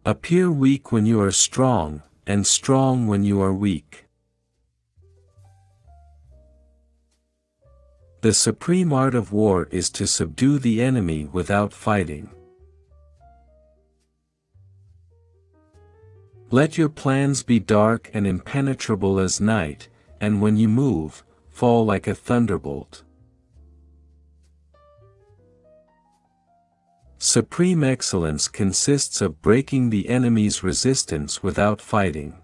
Appear weak when you are strong, and strong when you are weak. The supreme art of war is to subdue the enemy without fighting. Let your plans be dark and impenetrable as night, and when you move, fall like a thunderbolt. Supreme excellence consists of breaking the enemy's resistance without fighting.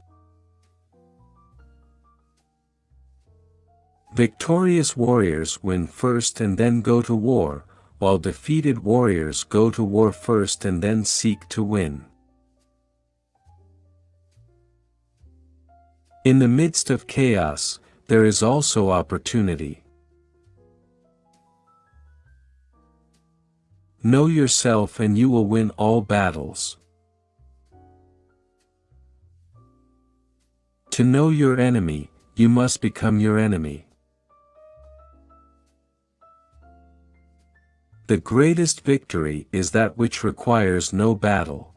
Victorious warriors win first and then go to war, while defeated warriors go to war first and then seek to win. In the midst of chaos, there is also opportunity. Know yourself and you will win all battles. To know your enemy, you must become your enemy. The greatest victory is that which requires no battle.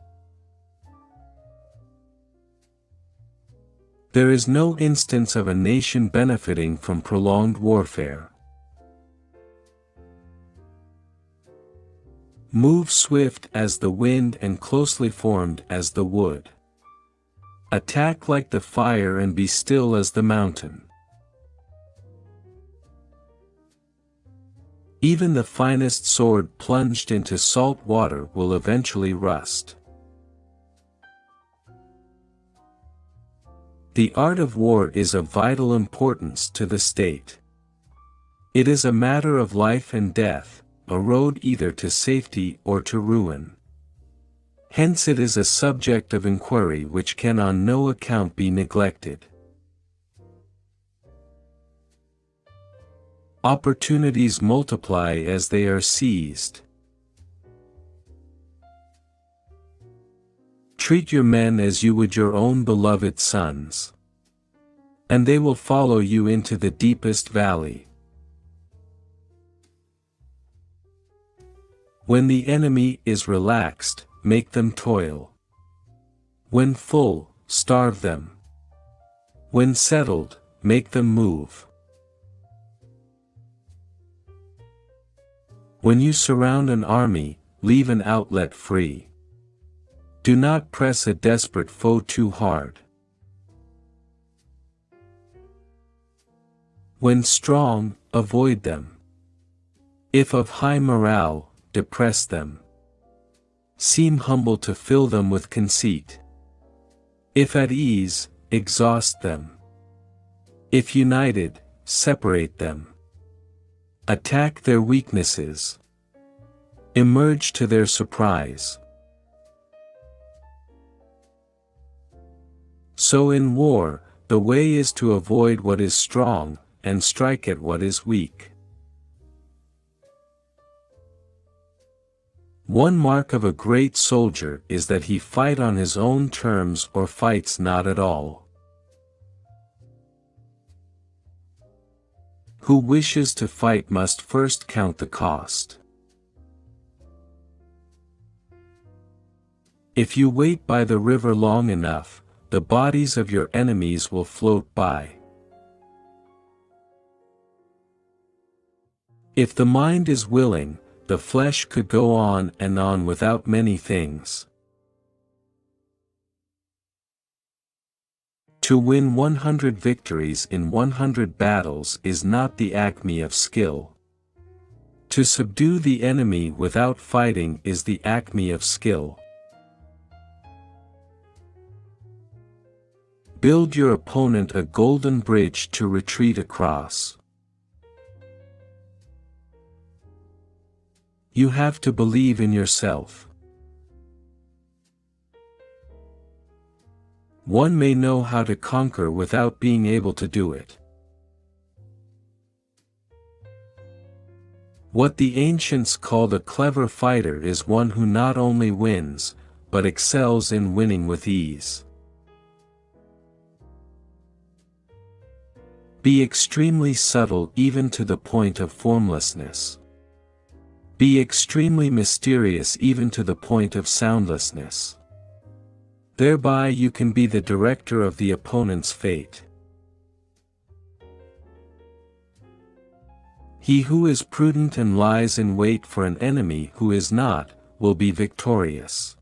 There is no instance of a nation benefiting from prolonged warfare. Move swift as the wind and closely formed as the wood. Attack like the fire and be still as the mountain. Even the finest sword plunged into salt water will eventually rust. The art of war is of vital importance to the state. It is a matter of life and death, a road either to safety or to ruin. Hence it is a subject of inquiry which can on no account be neglected. Opportunities multiply as they are seized. Treat your men as you would your own beloved sons, and they will follow you into the deepest valley. When the enemy is relaxed, make them toil. When full, starve them. When settled, make them move. When you surround an army, leave an outlet free. Do not press a desperate foe too hard. When strong, avoid them. If of high morale, depress them. Seem humble to fill them with conceit. If at ease, exhaust them. If united, separate them. Attack their weaknesses. Emerge to their surprise. So in war, the way is to avoid what is strong, and strike at what is weak. One mark of a great soldier is that he fight on his own terms or fights not at all. Who wishes to fight must first count the cost. If you wait by the river long enough, the bodies of your enemies will float by. If the mind is willing, the flesh could go on and on without many things. To win 100 victories in 100 battles is not the acme of skill. To subdue the enemy without fighting is the acme of skill. Build your opponent a golden bridge to retreat across. You have to believe in yourself. One may know how to conquer without being able to do it. What the ancients called a clever fighter is one who not only wins, but excels in winning with ease. Be extremely subtle even to the point of formlessness. Be extremely mysterious even to the point of soundlessness. Thereby you can be the director of the opponent's fate. He who is prudent and lies in wait for an enemy who is not, will be victorious.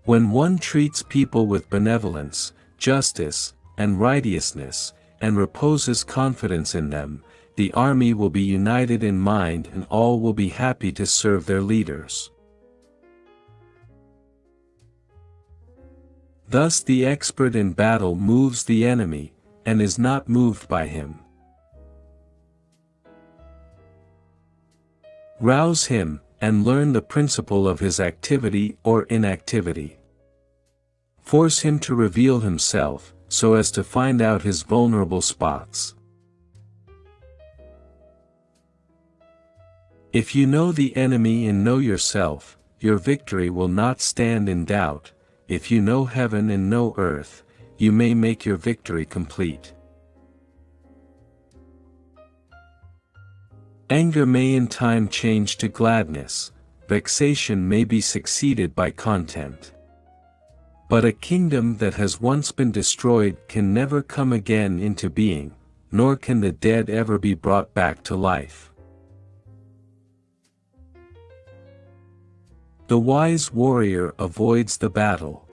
When one treats people with benevolence, justice, and righteousness, and reposes confidence in them, the army will be united in mind and all will be happy to serve their leaders. Thus the expert in battle moves the enemy, and is not moved by him. Rouse him, and learn the principle of his activity or inactivity. Force him to reveal himself, so as to find out his vulnerable spots. If you know the enemy and know yourself, your victory will not stand in doubt. If you know heaven and know earth, you may make your victory complete. Anger may in time change to gladness, vexation may be succeeded by content. But a kingdom that has once been destroyed can never come again into being, nor can the dead ever be brought back to life. The wise warrior avoids the battle.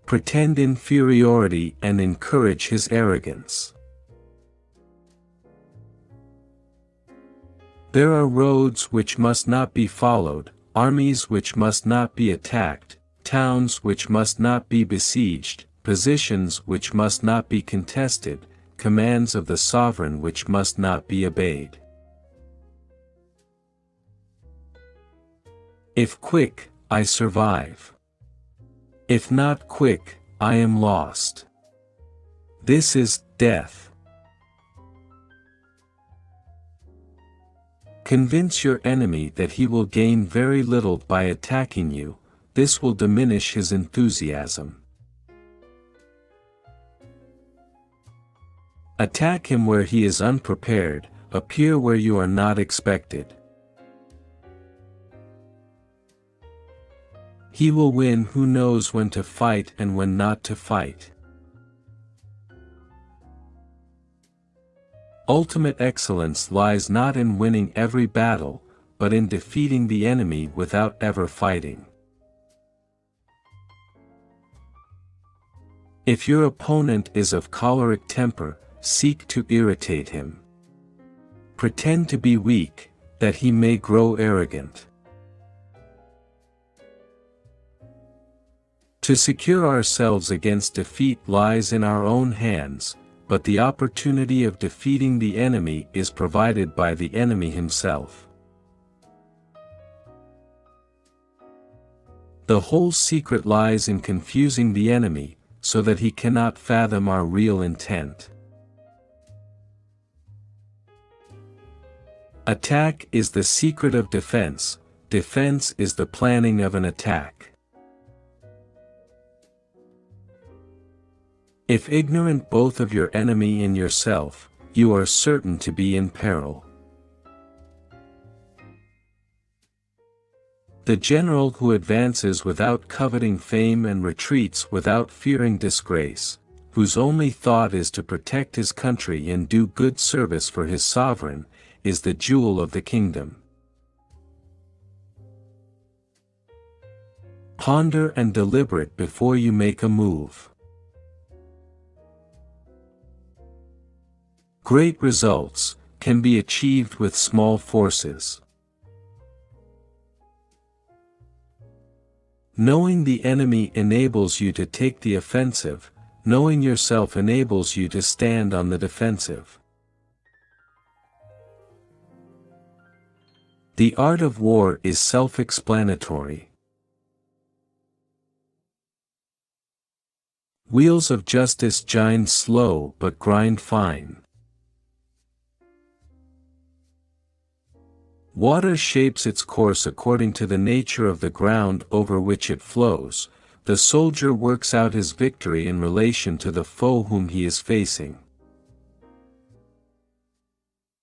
Pretend inferiority and encourage his arrogance. There are roads which must not be followed, armies which must not be attacked, towns which must not be besieged, positions which must not be contested, commands of the sovereign which must not be obeyed. If quick, I survive. If not quick, I am lost. This is death. Convince your enemy that he will gain very little by attacking you, this will diminish his enthusiasm. Attack him where he is unprepared, appear where you are not expected. He will win who knows when to fight and when not to fight. Ultimate excellence lies not in winning every battle, but in defeating the enemy without ever fighting. If your opponent is of choleric temper, seek to irritate him. Pretend to be weak, that he may grow arrogant. To secure ourselves against defeat lies in our own hands, but the opportunity of defeating the enemy is provided by the enemy himself. The whole secret lies in confusing the enemy, so that he cannot fathom our real intent. Attack is the secret of defense, defense is the planning of an attack. If ignorant both of your enemy and yourself, you are certain to be in peril. The general who advances without coveting fame and retreats without fearing disgrace, whose only thought is to protect his country and do good service for his sovereign, is the jewel of the kingdom. Ponder and deliberate before you make a move. Great results can be achieved with small forces. Knowing the enemy enables you to take the offensive, knowing yourself enables you to stand on the defensive. The art of war is self-explanatory. Wheels of justice grind slow but grind fine. Water shapes its course according to the nature of the ground over which it flows. The soldier works out his victory in relation to the foe whom he is facing.